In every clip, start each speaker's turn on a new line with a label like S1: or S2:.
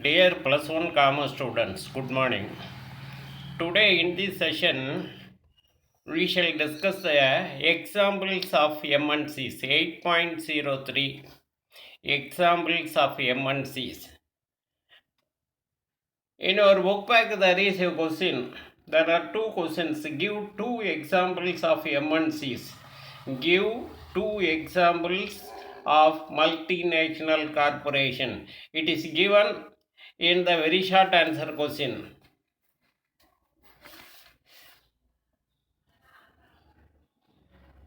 S1: Dear plus one commerce students, good morning. Today in this session, we shall discuss the examples of MNCs 8.03. Examples of MNCs. In our book pack, there is a question. There are two questions. Give two examples of MNCs. Give two examples of multinational corporation. It is given in the very short answer question.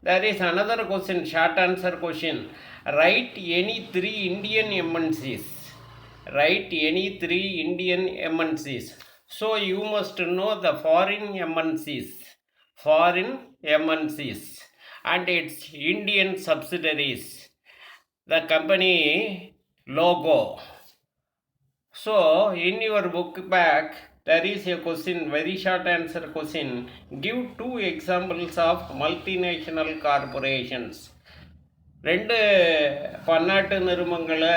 S1: There is another question, short answer question. Write any three Indian MNCs. Write any three Indian MNCs. So you must know the foreign MNCs. Foreign MNCs and its Indian subsidiaries. The company logo. So in your book back, there is a question, very short answer question. Give two examples of multinational corporations. ரெண்டு பன்னாட்டு நிறுவனங்களை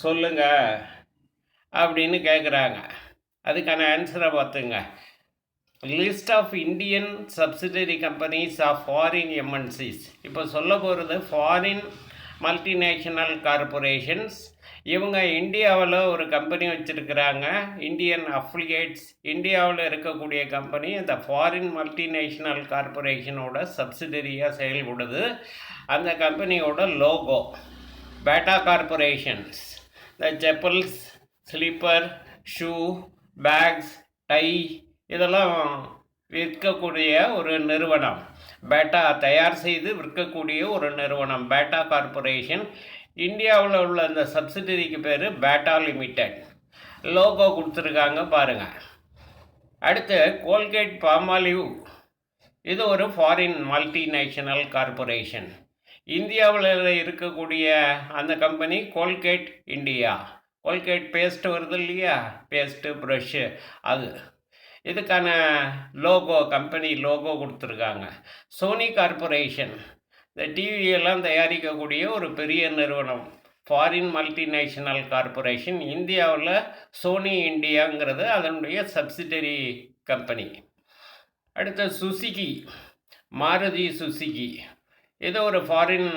S1: சொல்லுங்க அப்படின்னு கேட்குறாங்க. அதுக்கான ஆன்சரை பார்த்துங்க. List of Indian subsidiary companies of foreign MNCs. இப்போ சொல்ல போகிறது ஃபாரின் மல்டிநேஷ்னல் கார்பரேஷன்ஸ். இவங்க இந்தியாவில் ஒரு கம்பெனி வச்சுருக்கிறாங்க, இந்தியன் அஃபிலியேட்ஸ். இந்தியாவில் இருக்கக்கூடிய கம்பெனி அந்த ஃபாரின் மல்டிநேஷ்னல் கார்பரேஷனோட சப்சிடரியாக செயல்படுது. அந்த கம்பெனியோட லோகோ பேட்டா கார்பரேஷன்ஸ். இந்த chappals, slipper, shoe, bags, tie இதெல்லாம் விற்கக்கூடிய ஒரு நிறுவனம். பேட்டா தயார் செய்து விற்கக்கூடிய ஒரு நிறுவனம் பேட்டா கார்பரேஷன். இந்தியாவில் உள்ள அந்த சப்சிடரிக்கு பேர் பேட்டா லிமிடெட். லோகோ கொடுத்துருக்காங்க பாருங்கள். அடுத்து கோல்கேட் பாமாலிவ். இது ஒரு ஃபாரின் மல்டிநேஷ்னல் கார்பரேஷன். இந்தியாவில் இருக்கக்கூடிய அந்த company Colgate India. Colgate paste வருது இல்லையா, பேஸ்ட்டு ப்ரஷ்ஷு, அது இதுக்கான லோகோ, கம்பெனி லோகோ கொடுத்துருக்காங்க. சோனி கார்பரேஷன், இந்த டிவியெல்லாம் தயாரிக்கக்கூடிய ஒரு பெரிய நிறுவனம், ஃபாரின் மல்டிநேஷ்னல் கார்பரேஷன். இந்தியாவில் சோனி இந்தியாங்கிறது அதனுடைய சப்சிடரி கம்பெனி. அடுத்த சுசுகி, மாருதி சுசுகி. இது ஒரு ஃபாரின்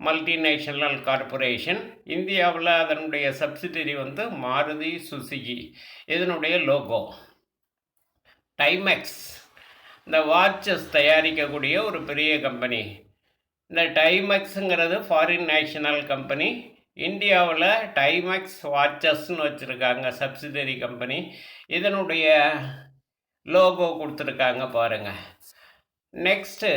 S1: மல்டிநேஷ்னல் கார்பரேஷன். இந்தியாவில் அதனுடைய சப்சிடரி வந்து மாருதி சுசுகி. இதனுடைய லோகோ. டைமெக்ஸ், இந்த வாட்சஸ் தயாரிக்கக்கூடிய ஒரு பெரிய கம்பெனி. இந்த டைமெக்ஸுங்கிறது ஃபாரின் நேஷ்னல் கம்பெனி. இந்தியாவில் டைமெக்ஸ் வாட்சஸ்ன்னு வச்சுருக்காங்க, சப்சிடரி கம்பெனி. இதனுடைய லோகோ கொடுத்துருக்காங்க பாருங்கள். Next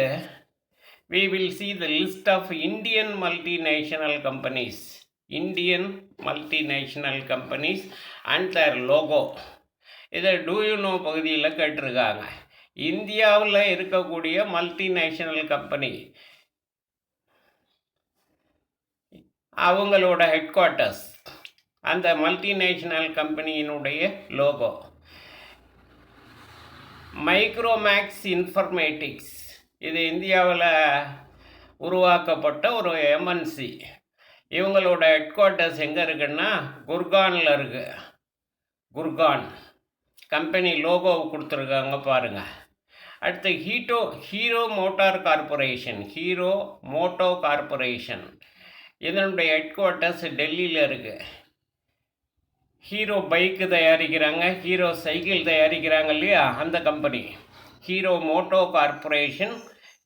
S1: we will see the list of Indian multinational companies. Indian multinational companies and their logo. இதை டூ யூ நோ பகுதியில் கேட்டிருக்காங்க. இந்தியாவில் இருக்கக்கூடிய மல்டிநேஷ்னல் கம்பெனி, அவங்களோட ஹெட் குவார்ட்டர்ஸ், அந்த மல்டிநேஷ்னல் கம்பெனியினுடைய லோகோ. மைக்ரோமேக்ஸ் இன்ஃபர்மேட்டிக்ஸ், இது இந்தியாவில் உருவாக்கப்பட்ட ஒரு எம்என்சி. இவங்களோட ஹெட் குவார்ட்டர்ஸ் எங்கே இருக்குன்னா குர்கானில் இருக்குது. குர்கான் கம்பெனி லோகோ கொடுத்துருக்காங்க பாருங்கள். அடுத்து Hero motor corporation. Hero moto corporation, இதனுடைய ஹெட் குவார்ட்டர்ஸ் டெல்லியில் இருக்குது. ஹீரோ பைக்கு தயாரிக்கிறாங்க, ஹீரோ சைக்கிள் தயாரிக்கிறாங்க இல்லையா, அந்த கம்பெனி ஹீரோ மோட்டோ கார்பரேஷன்.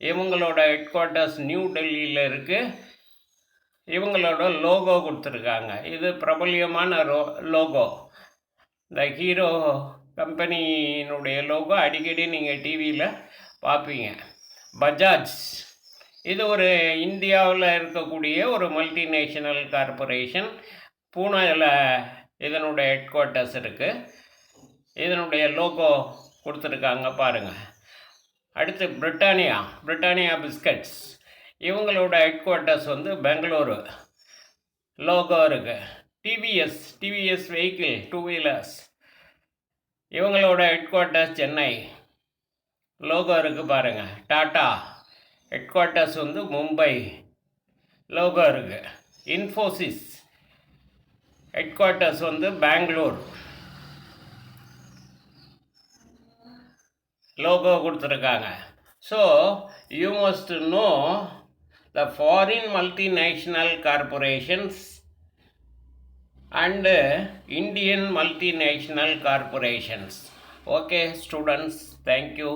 S1: இவங்களோட ஹெட் குவார்ட்டர்ஸ் நியூ டெல்லியில் இருக்குது. இவங்களோட லோகோ கொடுத்துருக்காங்க. இது பிரபல்யமான லோகோ. இந்த ஹீரோ கம்பெனியினுடைய லோகோ அடிக்கடி நீங்கள் டிவியில் பார்ப்பீங்க. பஜாஜ், இது ஒரு இந்தியாவில் இருக்கக்கூடிய ஒரு மல்டிநேஷ்னல் கார்பரேஷன். பூனாவில் இதனுடைய ஹெட் குவார்ட்டர்ஸ் இருக்குது. இதனுடைய லோகோ கொடுத்துருக்காங்க பாருங்கள். அடுத்து பிரிட்டானியா பிஸ்கட்ஸ். இவங்களோட ஹெட் குவார்ட்டர்ஸ் வந்து பெங்களூரு. லோகோ இருக்குது. டிவிஎஸ் வெஹிக்கிள், டூ வீலர்ஸ், இவங்களோட ஹெட் குவார்ட்டர்ஸ் சென்னை. லோகோ இருக்குது பாருங்கள். டாட்டா ஹெட் குவார்ட்டர்ஸ் வந்து மும்பை. லோகோ இருக்குது. இன்ஃபோசிஸ் ஹெட் குவார்ட்டர்ஸ் வந்து பெங்களூர். லோகோ கொடுத்துருக்காங்க. So you must know the foreign multinational corporations and Indian multinational corporations. Okay students, thank you.